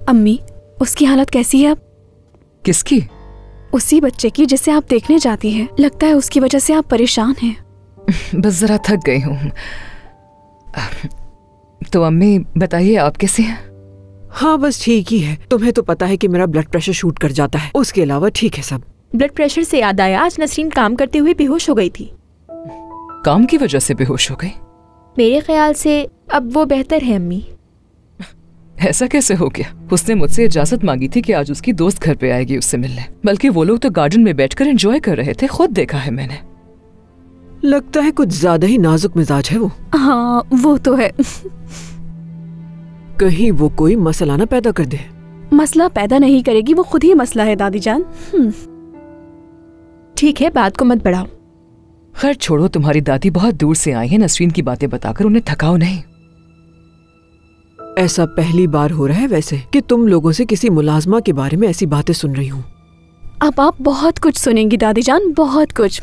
अम्मी, उसकी हालत कैसी है अब? किसकी? उसी बच्चे की जिसे आप देखने जाती हैं। लगता है उसकी वजह से आप परेशान हैं। बस जरा थक गई हूँ। तो अम्मी बताइए, आप कैसे हैं? हाँ बस ठीक ही है। तुम्हें तो पता है कि मेरा ब्लड प्रेशर शूट कर जाता है, उसके अलावा ठीक है सब। ब्लड प्रेशर से याद आया, आज नसरीन काम करते हुए बेहोश हो गई थी। काम की वजह से बेहोश हो गई? मेरे ख्याल से अब वो बेहतर है अम्मी। ऐसा कैसे हो गया? उसने मुझसे इजाजत मांगी थी कि आज उसकी दोस्त घर पे आएगी उससे मिलने। बल्कि वो लोग तो गार्डन में बैठकर एंजॉय कर रहे थे, खुद देखा है मैंने। लगता है कुछ ज्यादा ही नाजुक मिजाज है वो। हाँ वो तो है। कहीं वो कोई मसला ना पैदा कर दे। मसला पैदा नहीं करेगी, वो खुद ही मसला है दादी जान। ठीक है, बात को मत बढ़ाओ। खैर छोड़ो, तुम्हारी दादी बहुत दूर से आई है, नसरीन की बातें बताकर उन्हें थकाओ नहीं। ऐसा पहली बार हो रहा है वैसे कि तुम लोगों से किसी मुलाजमा के बारे में ऐसी बातें सुन रही हूँ। अब आप बहुत कुछ सुनेंगी दादी जान, बहुत कुछ।